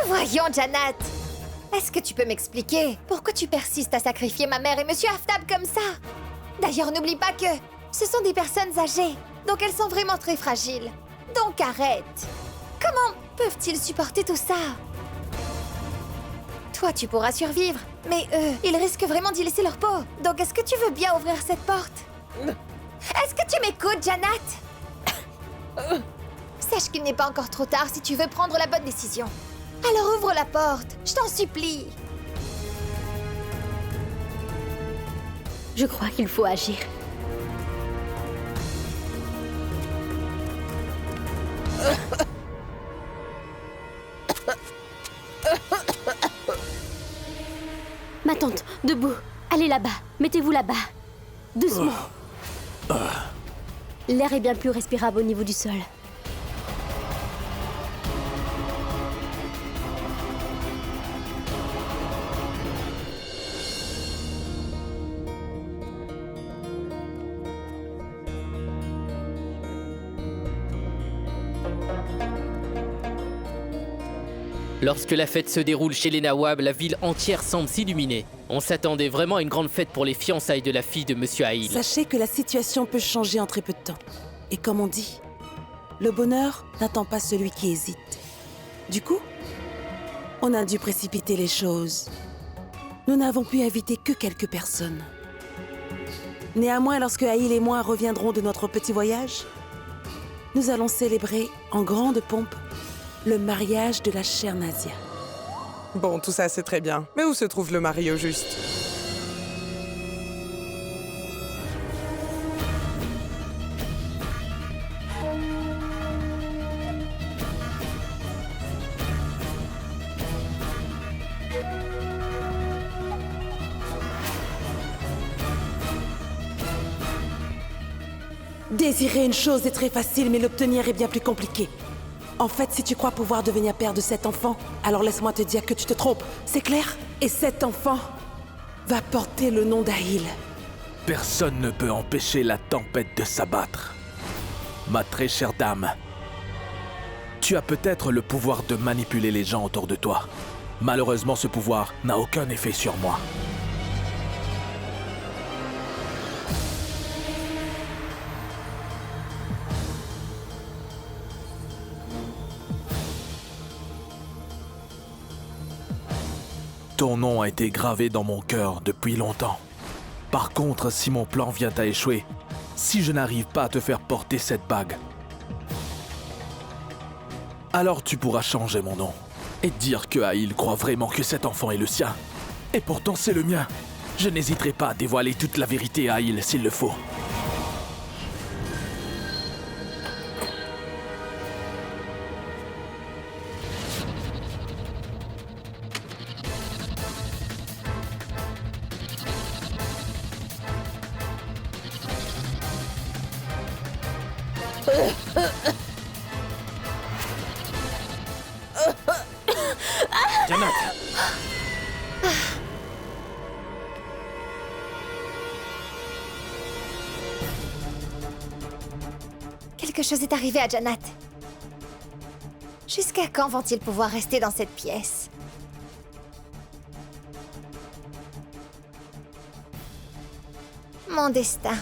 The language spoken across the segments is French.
Voyons, Janat. Est-ce que tu peux m'expliquer pourquoi tu persistes à sacrifier ma mère et Monsieur Aftab comme ça? D'ailleurs, n'oublie pas que ce sont des personnes âgées, donc elles sont vraiment très fragiles. Donc arrête. Comment peuvent-ils supporter tout ça? Toi, tu pourras survivre, mais eux, ils risquent vraiment d'y laisser leur peau. Donc est-ce que tu veux bien ouvrir cette porte? Est-ce que tu m'écoutes, Janat? Sache qu'il n'est pas encore trop tard si tu veux prendre la bonne décision. Alors ouvre la porte, je t'en supplie. Je crois qu'il faut agir. Ma tante, debout. Allez là-bas. Mettez-vous là-bas. Doucement. L'air est bien plus respirable au niveau du sol. Lorsque la fête se déroule chez les Nawab, la ville entière semble s'illuminer. On s'attendait vraiment à une grande fête pour les fiançailles de la fille de Monsieur Aïl. Sachez que la situation peut changer en très peu de temps. Et comme on dit, le bonheur n'attend pas celui qui hésite. Du coup, on a dû précipiter les choses. Nous n'avons pu inviter que quelques personnes. Néanmoins, lorsque Aïl et moi reviendrons de notre petit voyage, nous allons célébrer en grande pompe le mariage de la chère Nadia. Bon, tout ça c'est très bien. Mais où se trouve le mari au juste? Désirer une chose est très facile, mais l'obtenir est bien plus compliqué. En fait, si tu crois pouvoir devenir père de cet enfant, alors laisse-moi te dire que tu te trompes, c'est clair? Et cet enfant va porter le nom d'Aïl. Personne ne peut empêcher la tempête de s'abattre. Ma très chère dame, tu as peut-être le pouvoir de manipuler les gens autour de toi. Malheureusement, ce pouvoir n'a aucun effet sur moi. Ton nom a été gravé dans mon cœur depuis longtemps. Par contre, si mon plan vient à échouer, si je n'arrive pas à te faire porter cette bague, alors tu pourras changer mon nom et dire que Aïl croit vraiment que cet enfant est le sien. Et pourtant c'est le mien. Je n'hésiterai pas à dévoiler toute la vérité à Aïl s'il le faut. Janat! Quelque chose est arrivé à Janat. Jusqu'à quand vont-ils pouvoir rester dans cette pièce? Mon destin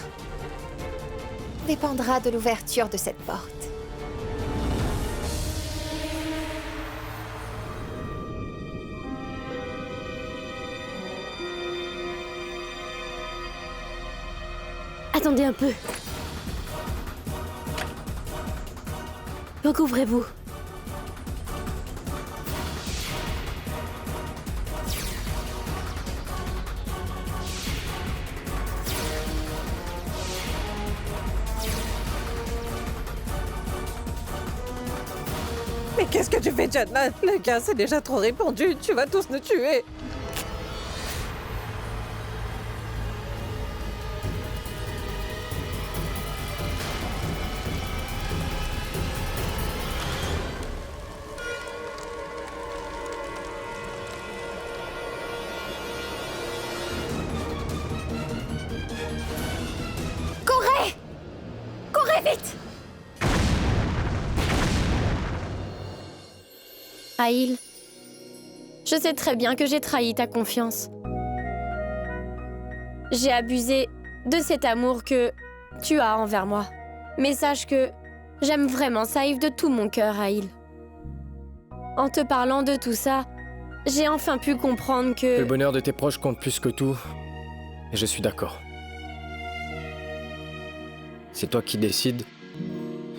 dépendra de l'ouverture de cette porte. Attendez un peu. Recouvrez-vous. Mais qu'est-ce que tu fais, Janat? Le gaz c'est déjà trop répandu, tu vas tous nous tuer. vite! Aïl, je sais très bien que j'ai trahi ta confiance. J'ai abusé de cet amour que tu as envers moi. Mais sache que j'aime vraiment Saïf de tout mon cœur, Aïl. En te parlant de tout ça, j'ai enfin pu comprendre que... Le bonheur de tes proches compte plus que tout, et je suis d'accord. C'est toi qui décides.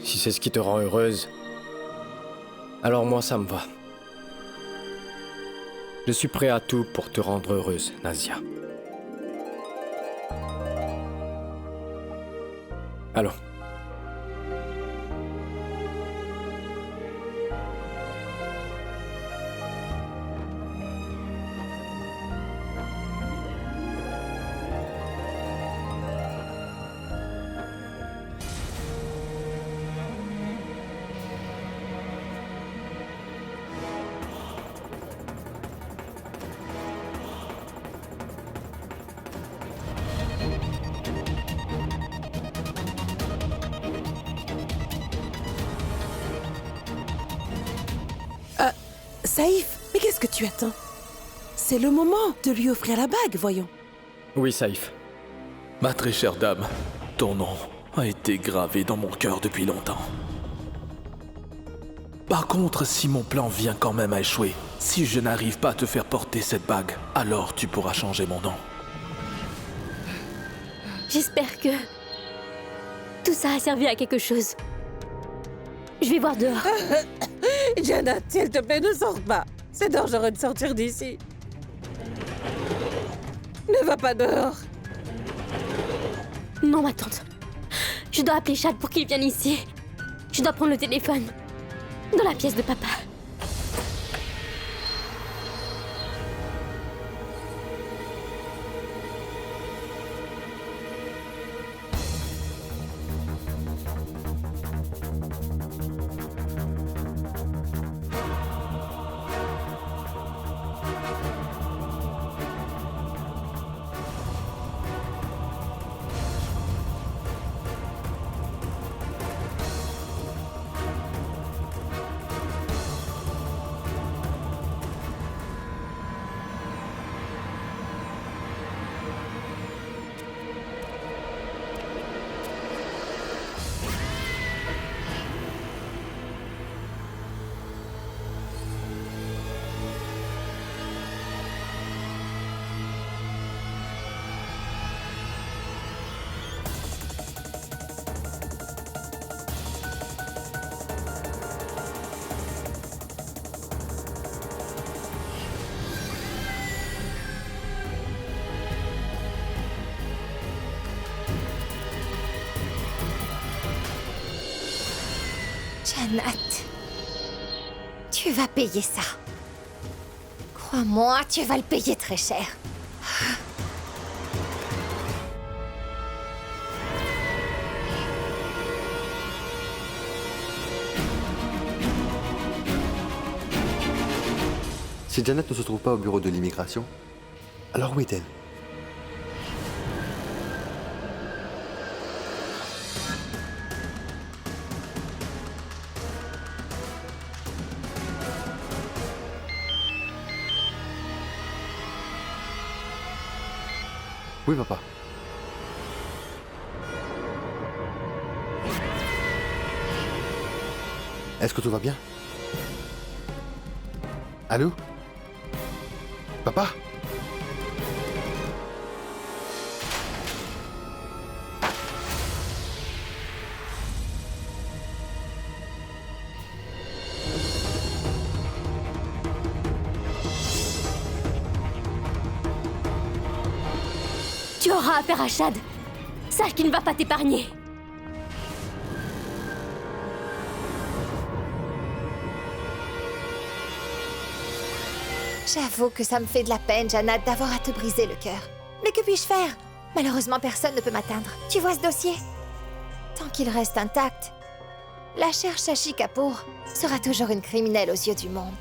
Si c'est ce qui te rend heureuse, alors moi ça me va. Je suis prêt à tout pour te rendre heureuse, Nazia. Allons. Saïf, mais qu'est-ce que tu attends? C'est le moment de lui offrir la bague, voyons. Oui, Saïf. Ma très chère dame, ton nom a été gravé dans mon cœur depuis longtemps. Par contre, si mon plan vient quand même à échouer, si je n'arrive pas à te faire porter cette bague, alors tu pourras changer mon nom. J'espère que... tout ça a servi à quelque chose. Je vais voir dehors. Janet, s'il te plaît, ne sors pas. C'est dangereux de sortir d'ici. Ne va pas dehors. Non, ma tante. Je dois appeler Chad pour qu'il vienne ici. Je dois prendre le téléphone. Dans la pièce de papa. Janet, tu vas payer ça. Crois-moi, tu vas le payer très cher. Si Janet ne se trouve pas au bureau de l'immigration, alors où est-elle? Oui, papa. Est-ce que tout va bien? Allô? Papa? Tu auras affaire à Chad. Sache qu'il ne va pas t'épargner. J'avoue que ça me fait de la peine, Janet, d'avoir à te briser le cœur. Mais que puis-je faire? Malheureusement, personne ne peut m'atteindre. Tu vois ce dossier? Tant qu'il reste intact, la chère Shashi Kapoor sera toujours une criminelle aux yeux du monde.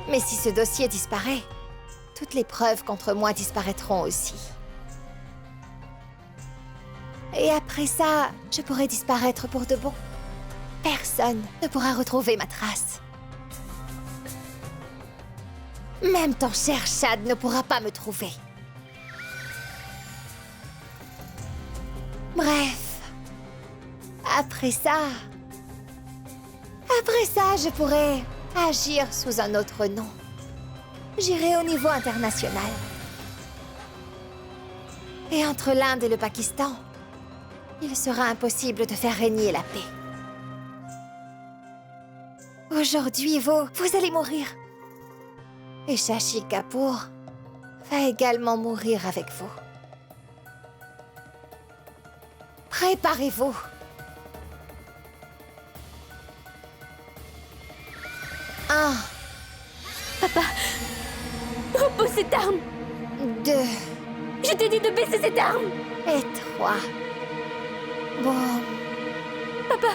Mais si ce dossier disparaît, toutes les preuves contre moi disparaîtront aussi. Et après ça, je pourrai disparaître pour de bon. Personne ne pourra retrouver ma trace. Même ton cher Chad ne pourra pas me trouver. Bref. Après ça, je pourrai agir sous un autre nom. J'irai au niveau international. Et entre l'Inde et le Pakistan, il sera impossible de faire régner la paix. Aujourd'hui, vous allez mourir. Et Shashi Kapoor va également mourir avec vous. Préparez-vous. Un, Repose cette arme. 2 Je t'ai dit de baisser cette arme. et 3. Bon. Papa.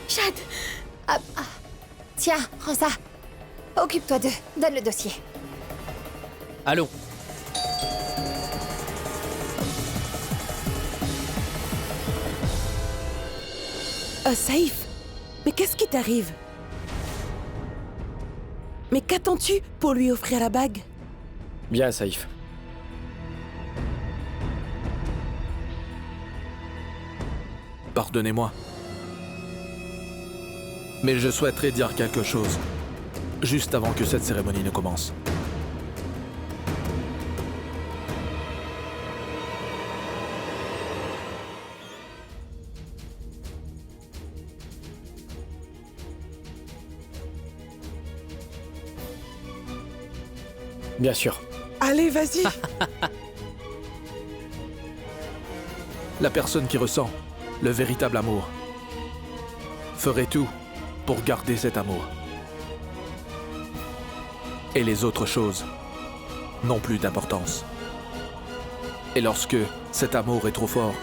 Chad. Tiens, prends ça. Occupe-toi d'eux. Donne le dossier. Allons. Saïf, mais qu'est-ce qui t'arrive? Mais qu'attends-tu pour lui offrir la bague? Bien, Saïf. Pardonnez-moi. Mais je souhaiterais dire quelque chose, juste avant que cette cérémonie ne commence. Bien sûr. Allez, vas-y. La personne qui ressent le véritable amour ferait tout pour garder cet amour. Et les autres choses n'ont plus d'importance. Et lorsque cet amour est trop fort,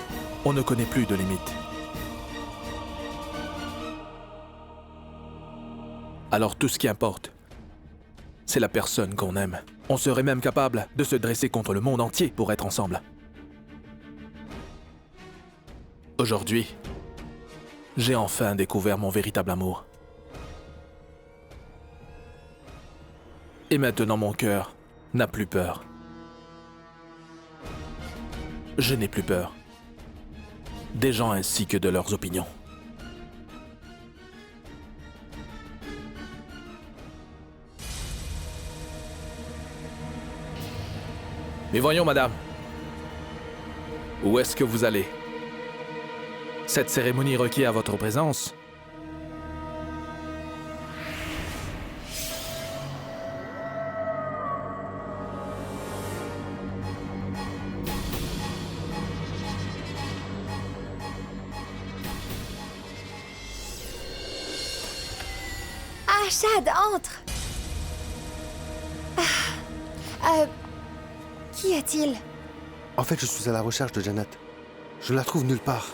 on ne connaît plus de limites. Alors tout ce qui importe, c'est la personne qu'on aime. On serait même capable de se dresser contre le monde entier pour être ensemble. Aujourd'hui, j'ai enfin découvert mon véritable amour. Et maintenant mon cœur n'a plus peur. Je n'ai plus peur des gens ainsi que de leurs opinions. Mais voyons, madame. Où est-ce que vous allez? Cette cérémonie requiert votre présence. Ah, Chad, entre. Qui est-il? En fait, je suis à la recherche de Janet. Je la trouve nulle part.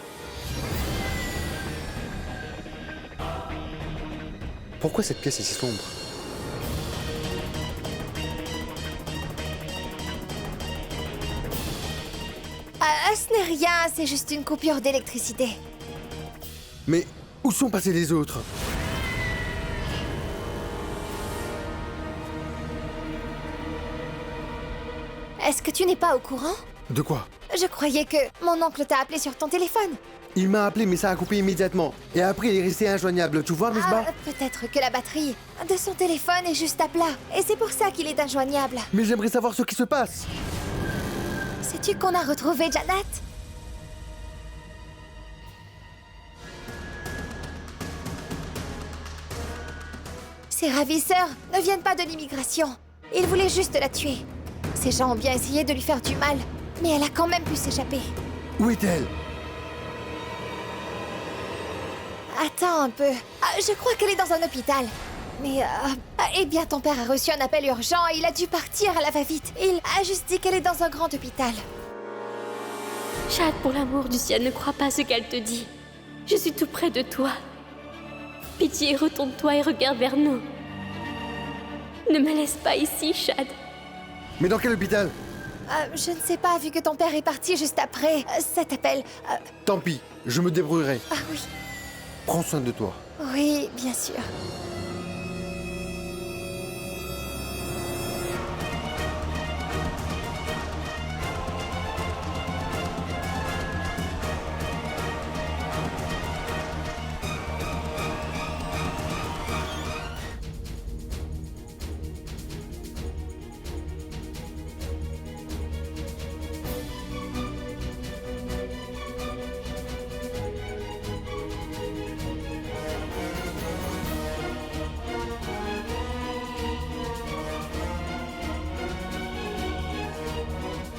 Pourquoi cette pièce est si sombre? Ce n'est rien, c'est juste une coupure d'électricité. Mais où sont passés les autres? Est-ce que tu n'es pas au courant? De quoi? Je croyais que mon oncle t'a appelé sur ton téléphone. Il m'a appelé, mais ça a coupé immédiatement. Et après, il est resté injoignable. Tu vois, Misbah? Peut-être que la batterie de son téléphone est juste à plat. Et c'est pour ça qu'il est injoignable. Mais j'aimerais savoir ce qui se passe. Sais-tu qu'on a retrouvé Janet? Ces ravisseurs ne viennent pas de l'immigration. Ils voulaient juste la tuer. Ces gens ont bien essayé de lui faire du mal, mais elle a quand même pu s'échapper. Où est-elle? Attends un peu. Je crois qu'elle est dans un hôpital. Mais, eh bien, ton père a reçu un appel urgent et il a dû partir à la va-vite. Il a juste dit qu'elle est dans un grand hôpital. Chad, pour l'amour du ciel, ne crois pas ce qu'elle te dit. Je suis tout près de toi. Pitié, retourne-toi et regarde vers nous. Ne me laisse pas ici, Chad. Mais dans quel hôpital? Je ne sais pas, vu que ton père est parti juste après cet appel. Tant pis, je me débrouillerai. Ah oui, Prends soin de toi. oui, bien sûr.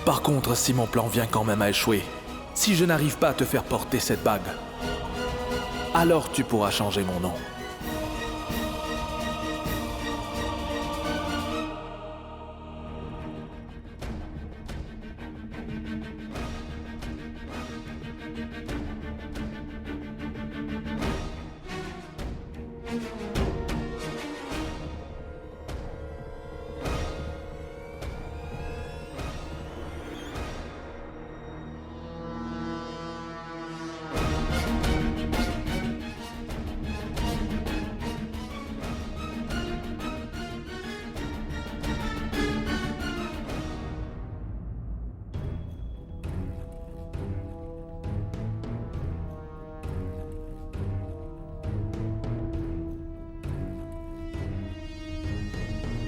Par contre, si mon plan vient quand même à échouer, si je n'arrive pas à te faire porter cette bague, alors tu pourras changer mon nom.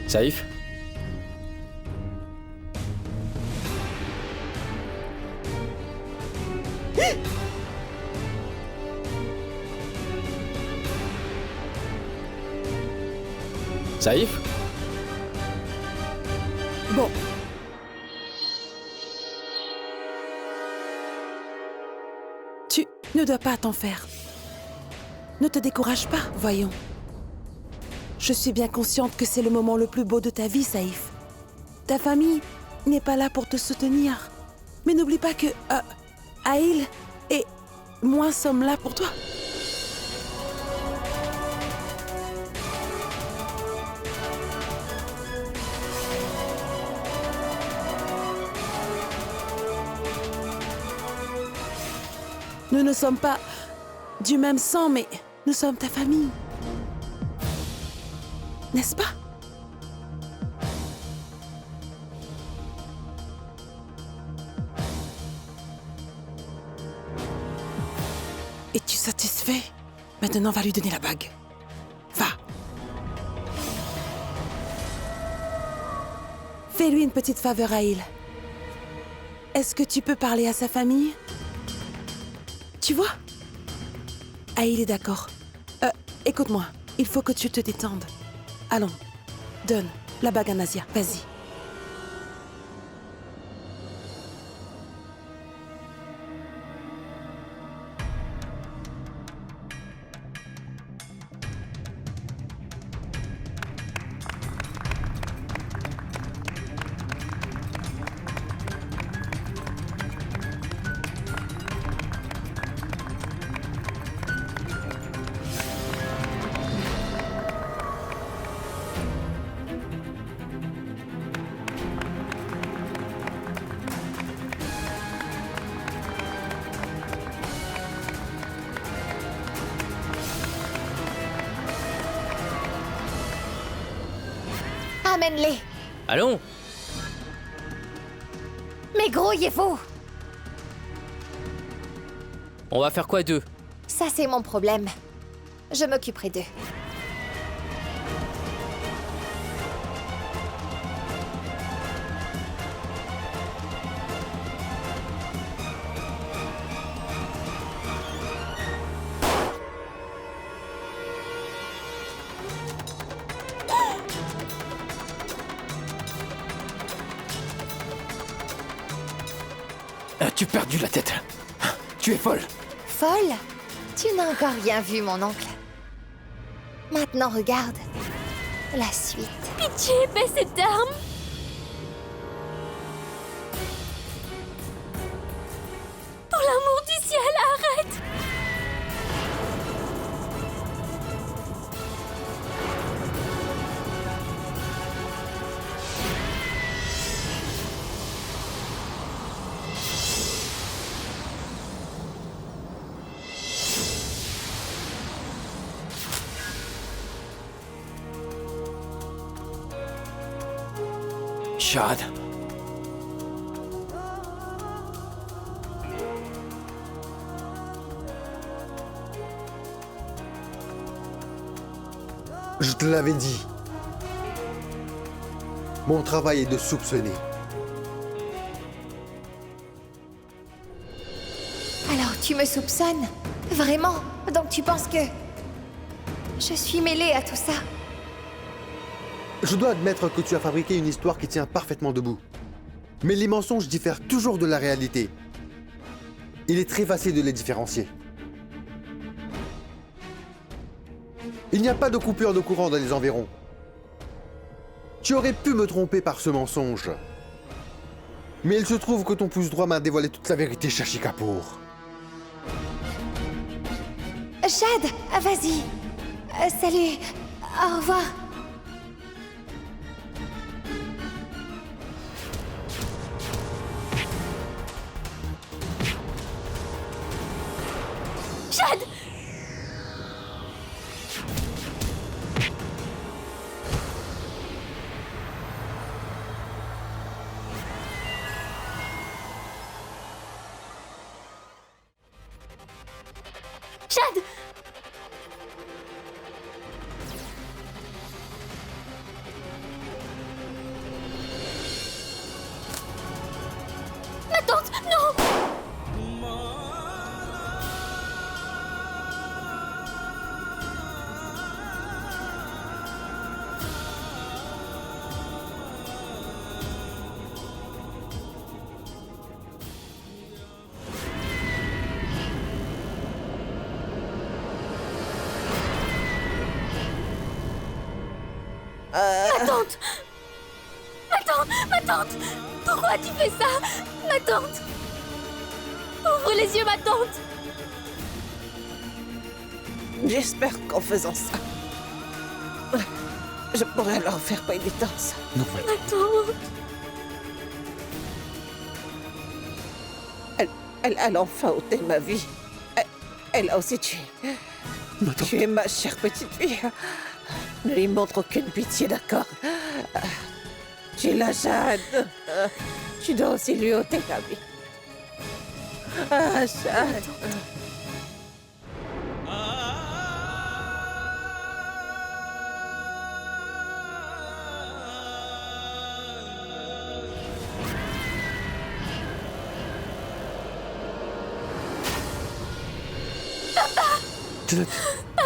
Saïf? Saïf? Bon. Tu ne dois pas t'en faire. Ne te décourage pas, voyons. Je suis bien consciente que c'est le moment le plus beau de ta vie, Saïf. Ta famille n'est pas là pour te soutenir. Mais n'oublie pas que Aïl et moi sommes là pour toi. Nous ne sommes pas du même sang, mais nous sommes ta famille. N'est-ce pas? Es-tu satisfait? Maintenant, va lui donner la bague. Va. Fais-lui une petite faveur, Aïl. Est-ce que tu peux parler à sa famille? Tu vois? Aïl est d'accord. Écoute-moi, il faut que tu te détendes. Allons, donne la bague à Nazia, vas-y. Amène-les. Allons. Mais grouillez-vous. On va faire quoi d'eux? Ça, c'est mon problème. Je m'occuperai d'eux. As-tu perdu la tête? Tu es folle. Folle? Tu n'as encore rien vu, mon oncle. Maintenant, regarde. La suite. Pitié, baisse cette arme. Chad. Je te l'avais dit. Mon travail est de soupçonner. Alors tu me soupçonnes? Vraiment? Donc tu penses que... je suis mêlée à tout ça? Je dois admettre que tu as fabriqué une histoire qui tient parfaitement debout. Mais les mensonges diffèrent toujours de la réalité. Il est très facile de les différencier. Il n'y a pas de coupure de courant dans les environs. Tu aurais pu me tromper par ce mensonge. Mais il se trouve que ton pouce droit m'a dévoilé toute la vérité, Shashi Kapoor. Chad, vas-y. Salut. Au revoir. Chad! Chad! Ma tante, non! Ma tante! Ma tante! Pourquoi tu fais ça? Ma tante! Ouvre les yeux, ma tante! J'espère qu'en faisant ça, je pourrai leur faire pénitence. Non, Ma tante! Elle a enfin ôté ma vie. Elle a aussi tué. Tu es ma chère petite fille. Ne lui montre aucune pitié, d'accord? Tu es la Jade. Tu dois aussi lui ôter la vie. Ah, Jade. Janet.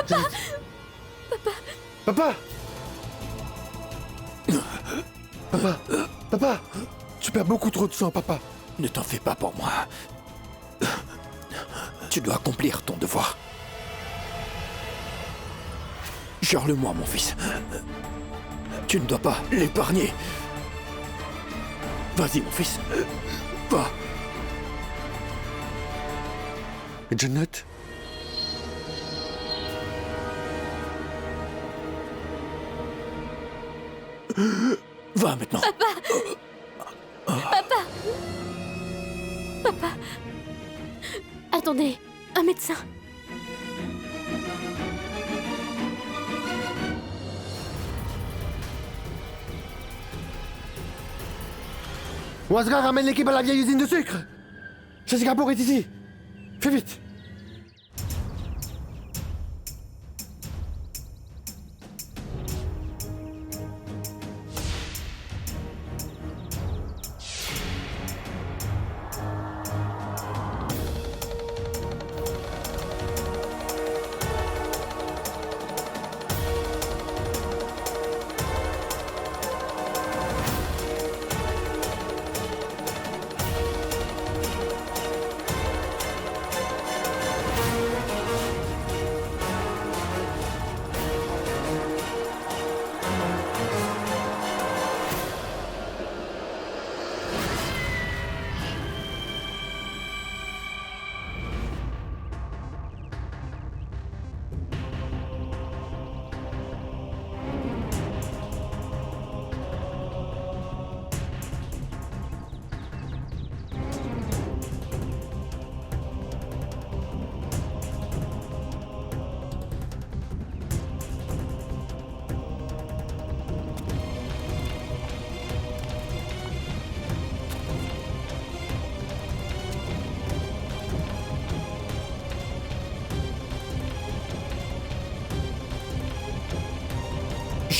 Janet. Papa! Papa! Papa! Tu perds beaucoup trop de sang, papa. Ne t'en fais pas pour moi. Tu dois accomplir ton devoir. Jure-le-moi, mon fils. Tu ne dois pas l'épargner. Vas-y, mon fils. Va. Janet? Va maintenant. Attendez, un médecin. Wazra, ramène l'équipe à la vieille usine de sucre! Shashi Kapoor est ici! Fais vite!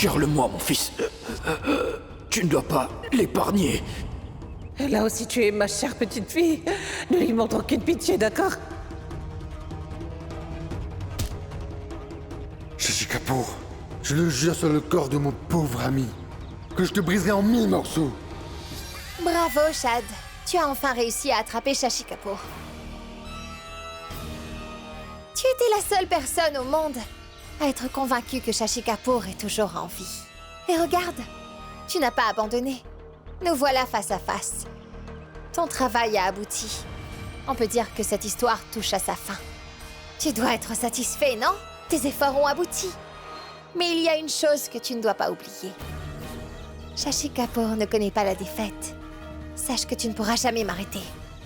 Jure-le-moi, mon fils. Tu ne dois pas l'épargner. Elle a aussi tué ma chère petite fille. Ne lui montre aucune pitié, d'accord? Shashi Kapoor, je le jure sur le corps de mon pauvre ami, que je te briserai en 1000 morceaux. Bravo, Shad. Tu as enfin réussi à attraper Shashi Kapoor. Tu étais la seule personne au monde à être convaincue que Shashi Kapoor est toujours en vie. Et regarde, tu n'as pas abandonné. Nous voilà face à face. Ton travail a abouti. On peut dire que cette histoire touche à sa fin. Tu dois être satisfait, non? Tes efforts ont abouti. Mais il y a une chose que tu ne dois pas oublier. Shashi Kapoor ne connaît pas la défaite. Sache que tu ne pourras jamais m'arrêter.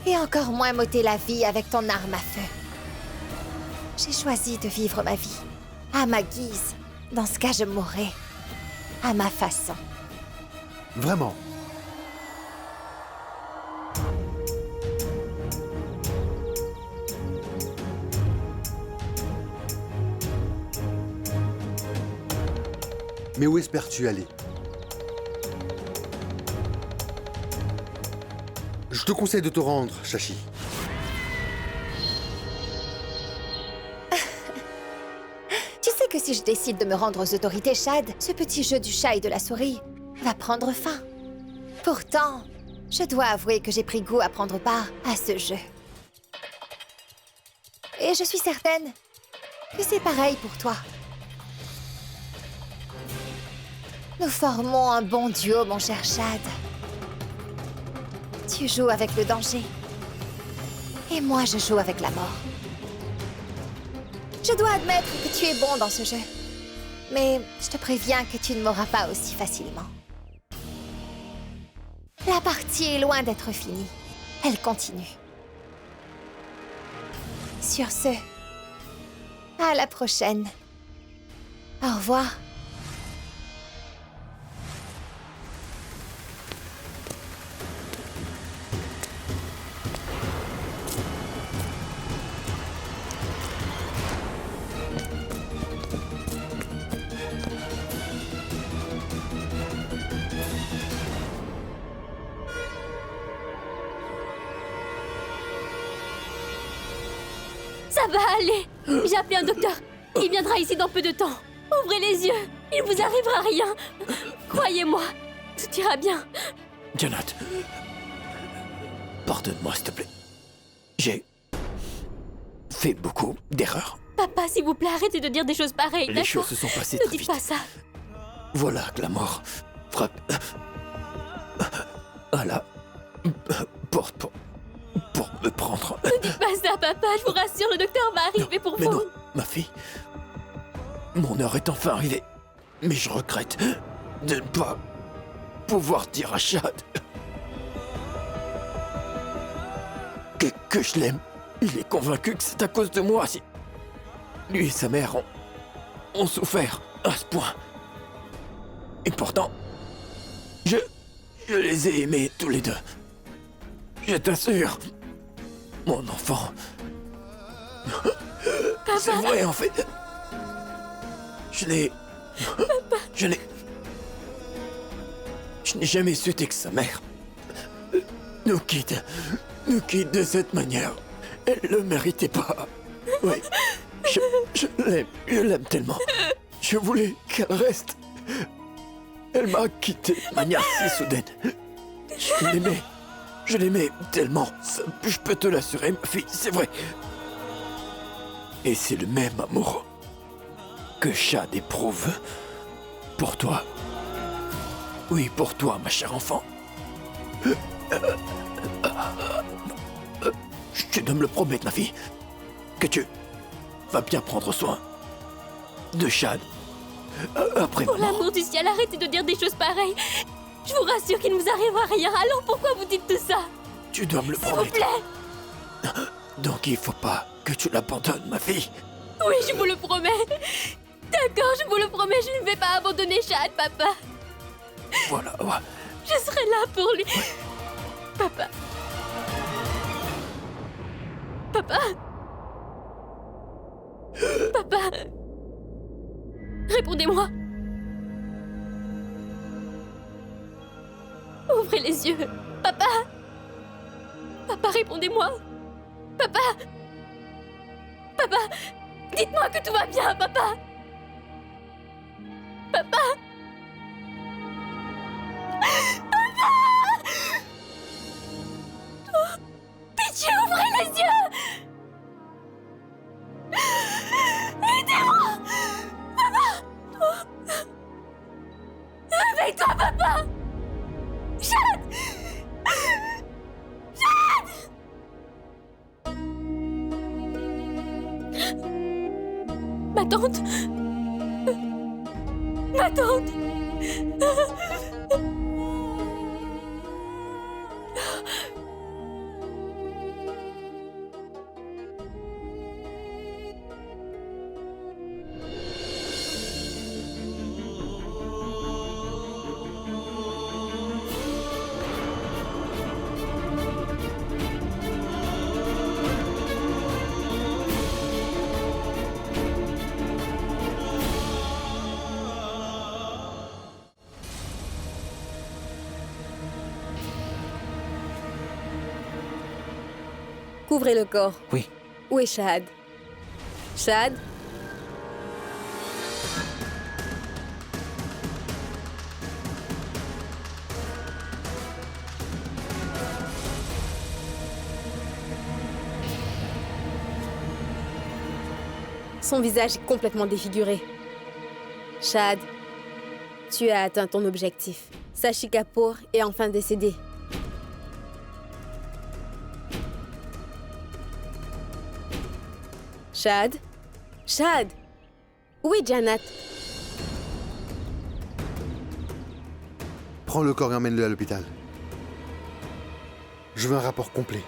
Et encore moins m'ôter la vie avec ton arme à feu. J'ai choisi de vivre ma vie. À ma guise. Dans ce cas, je mourrai. À ma façon. Vraiment. Mais où espères-tu aller? Je te conseille de te rendre, Shashi. Tu sais que si je décide de me rendre aux autorités, Shad, ce petit jeu du chat et de la souris va prendre fin. Pourtant, je dois avouer que j'ai pris goût à prendre part à ce jeu. Et je suis certaine que c'est pareil pour toi. Nous formons un bon duo, mon cher Shad. Tu joues avec le danger. Et moi, je joue avec la mort. Je dois admettre que tu es bon dans ce jeu. Mais je te préviens que tu ne m'auras pas aussi facilement. La partie est loin d'être finie. Elle continue. Sur ce, à la prochaine. Au revoir. Ça va aller. J'ai appelé un docteur. Il viendra ici dans peu de temps. Ouvrez les yeux. Il vous arrivera rien. Croyez-moi. Tout ira bien. Janet. Pardonne-moi, s'il te plaît. J'ai fait beaucoup d'erreurs. Papa, s'il vous plaît, arrêtez de dire des choses pareilles, Les d'accord? choses se sont passées Ne très dites vite. pas ça. Voilà que la mort frappe à la porte pour me prendre. Ne dites pas ça, papa. Je vous rassure, le docteur va arriver pour Mais vous. non, ma fille. Mon heure est enfin arrivée. Mais je regrette de ne pas pouvoir dire à Shad que je l'aime. Il est convaincu que c'est à cause de moi si lui et sa mère ont souffert à ce point. Et pourtant, je les ai aimés tous les deux. Je t'assure, mon enfant. C'est vrai, en fait. Je n'ai jamais souhaité que sa mère nous quitte de cette manière. Elle le méritait pas. Oui, je l'aime tellement. Je voulais qu'elle reste. Elle m'a quitté de manière si soudaine. Je l'aimais tellement. Ça, je peux te l'assurer, ma fille, c'est vrai. Et c'est le même amour que Shad éprouve pour toi. Oui, pour toi, ma chère enfant. Tu dois me le promettre, ma fille, que tu vas bien prendre soin de Shad après Pour ma mort. l'amour du ciel, arrêtez de dire des choses pareilles. Je vous rassure qu'il ne vous arrivera rien. Alors pourquoi vous dites tout ça? Tu dois me le S'il vous promettre. plaît. Donc il faut pas que tu l'abandonnes, ma fille. Oui, je vous le promets. D'accord, je vous le promets, je ne vais pas abandonner Shad, papa. Voilà, ouais. Je serai là pour lui. Papa. Papa. Papa. Répondez-moi. les yeux. Papa! Papa, répondez-moi! Papa! Papa! Dites-moi que tout va bien, papa! Papa! Papa! Oh, pitié, ouvrez les yeux! Aidez-moi! Papa! Oh. Réveille-toi, papa! Chad! Ma tante. Ma tante. Couvrez le corps. Oui. Où est Shahad? Shahad? Son visage est complètement défiguré. Shahad, tu as atteint ton objectif. Sashi Kapoor est enfin décédé. Shahad? Shahad? Où est Janat? Prends le corps et emmène-le à l'hôpital. Je veux un rapport complet.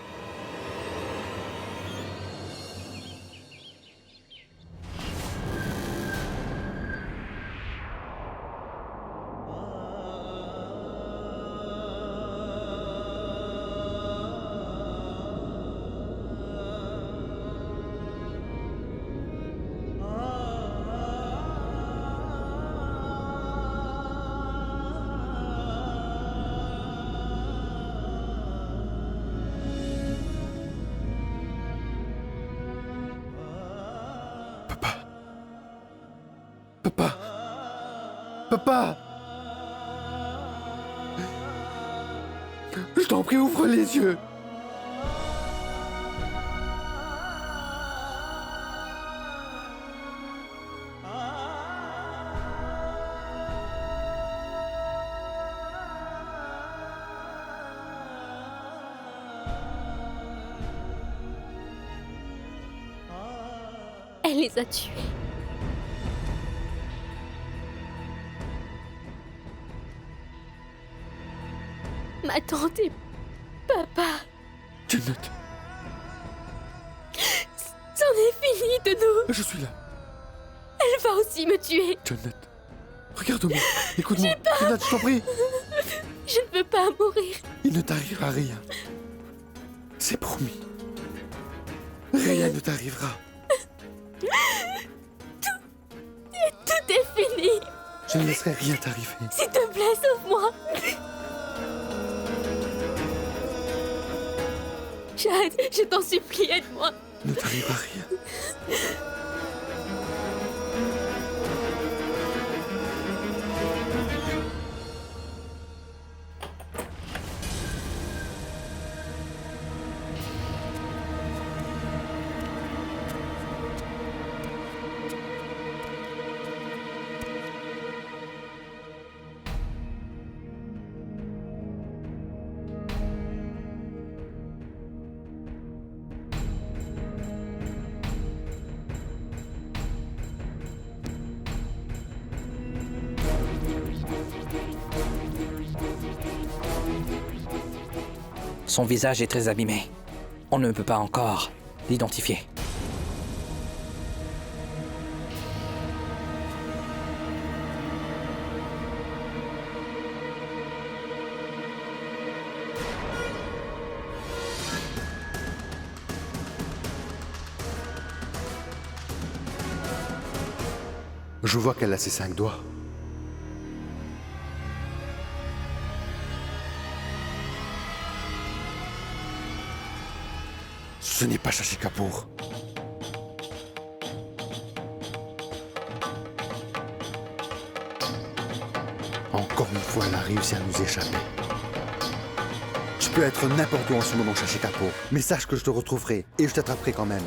Papa! Papa! Je t'en prie, ouvre les yeux! Elle les a tués. Ma tante et papa. Janet, C'en est fini de nous. je suis là. Elle va aussi me tuer. Janet, regarde-moi, écoute-moi. Janet, je t'en prie. Je ne veux pas mourir. Il ne t'arrivera rien. C'est promis. Rien ne t'arrivera. Tout est fini. Je ne laisserai rien t'arriver. S'il te plaît, sauve-moi. Chad, je t'en supplie, aide-moi. Ne t'arrivera rien. Son visage est très abîmé. On ne peut pas encore l'identifier. Je vois qu'elle a ses 5 doigts. Ce n'est pas Shashi Kapoor. Encore une fois, elle a réussi à nous échapper. Tu peux être n'importe où en ce moment, Shashi Kapoor, mais sache que je te retrouverai et je t'attraperai quand même.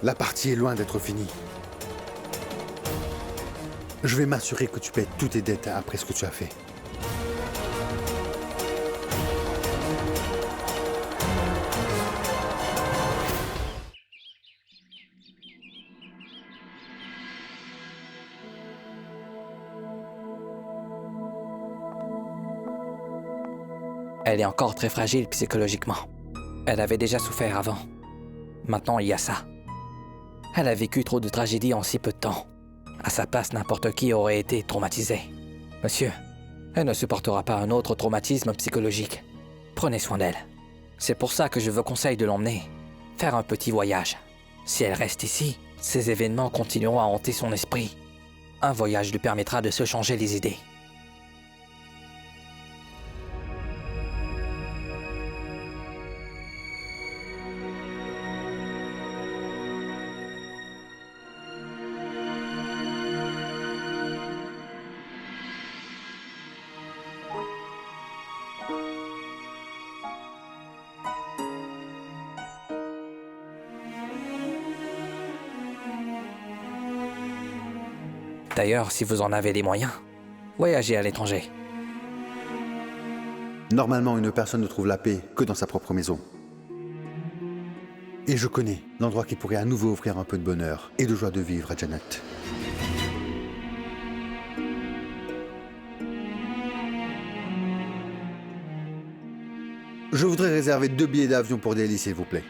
La partie est loin d'être finie. Je vais m'assurer que tu paies toutes tes dettes après ce que tu as fait. Elle est encore très fragile psychologiquement. Elle avait déjà souffert avant. Maintenant, il y a ça. Elle a vécu trop de tragédies en si peu de temps. À sa place, n'importe qui aurait été traumatisé. Monsieur, elle ne supportera pas un autre traumatisme psychologique. Prenez soin d'elle. C'est pour ça que je vous conseille de l'emmener. Faire un petit voyage. Si elle reste ici, ces événements continueront à hanter son esprit. Un voyage lui permettra de se changer les idées. D'ailleurs, si vous en avez les moyens, voyagez à l'étranger. Normalement, une personne ne trouve la paix que dans sa propre maison. Et je connais l'endroit qui pourrait à nouveau offrir un peu de bonheur et de joie de vivre à Jannat. Je voudrais réserver 2 billets d'avion pour Delhi, s'il vous plaît.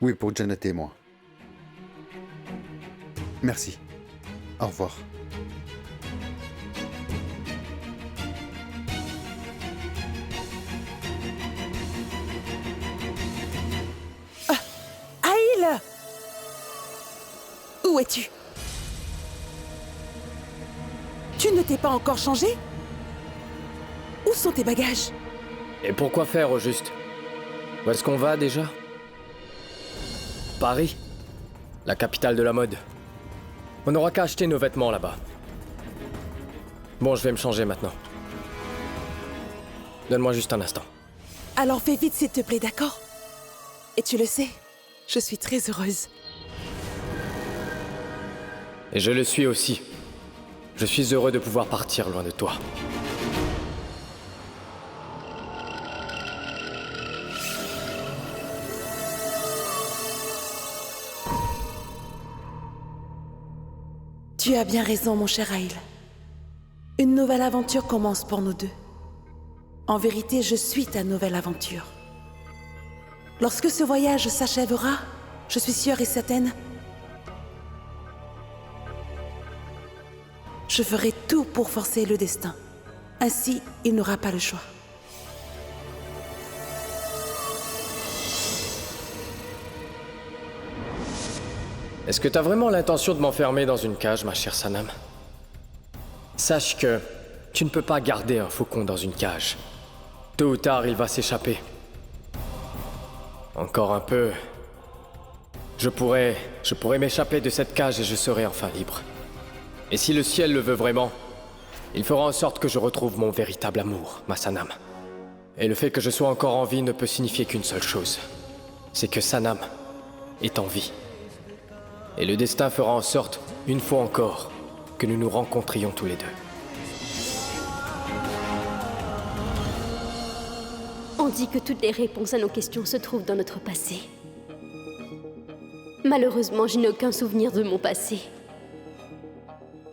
Oui, pour Jannat et moi. Merci. Au revoir. Aïl! Où es-tu? Tu ne t'es pas encore changé? Où sont tes bagages? Et pourquoi faire au juste? Où est-ce qu'on va déjà? Paris, la capitale de la mode. On n'aura qu'à acheter nos vêtements là-bas. Bon, je vais me changer maintenant. Donne-moi juste un instant. Alors fais vite s'il te plaît, d'accord? Et tu le sais, je suis très heureuse. Et je le suis aussi. Je suis heureux de pouvoir partir loin de toi. Tu as bien raison, mon cher Aïl. Une nouvelle aventure commence pour nous deux. En vérité, je suis ta nouvelle aventure. Lorsque ce voyage s'achèvera, je suis sûre et certaine, je ferai tout pour forcer le destin. Ainsi, il n'aura pas le choix. Est-ce que t'as vraiment l'intention de m'enfermer dans une cage, ma chère Sanam? Sache que tu ne peux pas garder un faucon dans une cage. Tôt ou tard, il va s'échapper. Encore un peu. Je pourrais m'échapper de cette cage et je serai enfin libre. Et si le ciel le veut vraiment, il fera en sorte que je retrouve mon véritable amour, ma Sanam. Et le fait que je sois encore en vie ne peut signifier qu'une seule chose. C'est que Sanam est en vie. Et le destin fera en sorte, une fois encore, que nous nous rencontrions tous les deux. On dit que toutes les réponses à nos questions se trouvent dans notre passé. Malheureusement, je n'ai aucun souvenir de mon passé.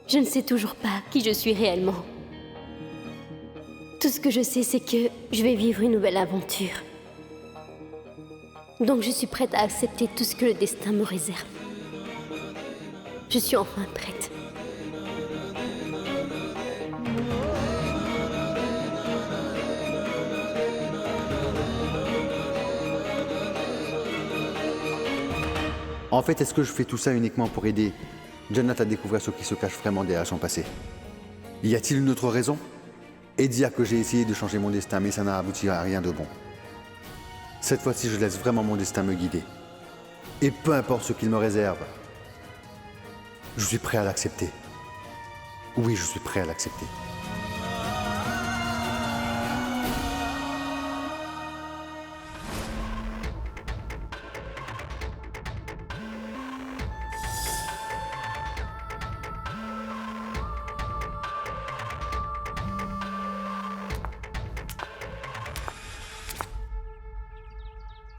Je ne sais toujours pas qui je suis réellement. Tout ce que je sais, c'est que je vais vivre une nouvelle aventure. Donc je suis prête à accepter tout ce que le destin me réserve. Je suis enfin prête. En fait, est-ce que je fais tout ça uniquement pour aider Jannat à découvrir ce qui se cache vraiment derrière son passé? Y a-t-il une autre raison? Et dire que j'ai essayé de changer mon destin, mais ça n'a abouti à rien de bon. Cette fois-ci, je laisse vraiment mon destin me guider. Et peu importe ce qu'il me réserve, je suis prêt à l'accepter. Oui, je suis prêt à l'accepter.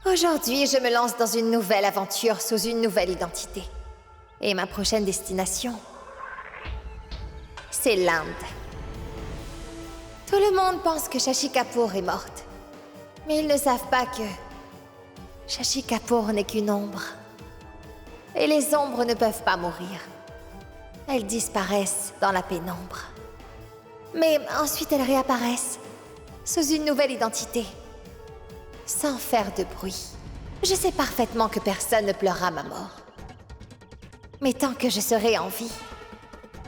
Aujourd'hui, je me lance dans une nouvelle aventure sous une nouvelle identité. Et ma prochaine destination, c'est l'Inde. Tout le monde pense que Shashi Kapoor est morte. Mais ils ne savent pas que Shashi Kapoor n'est qu'une ombre. Et les ombres ne peuvent pas mourir. Elles disparaissent dans la pénombre. Mais ensuite elles réapparaissent sous une nouvelle identité. Sans faire de bruit. Je sais parfaitement que personne ne pleurera ma mort. Mais tant que je serai en vie,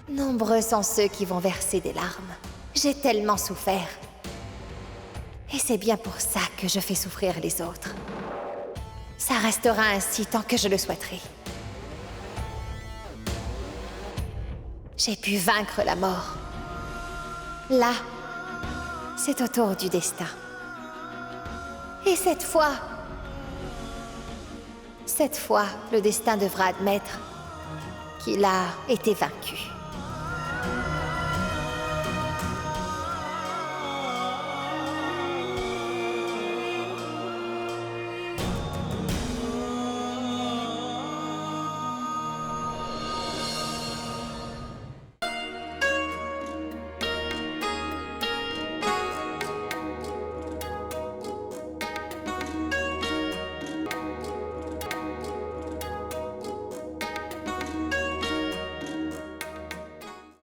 nombreux sont ceux qui vont verser des larmes. J'ai tellement souffert. Et c'est bien pour ça que je fais souffrir les autres. Ça restera ainsi tant que je le souhaiterai. J'ai pu vaincre la mort. Là, c'est au tour du destin. Et cette fois, le destin devra admettre qu'il a été vaincu.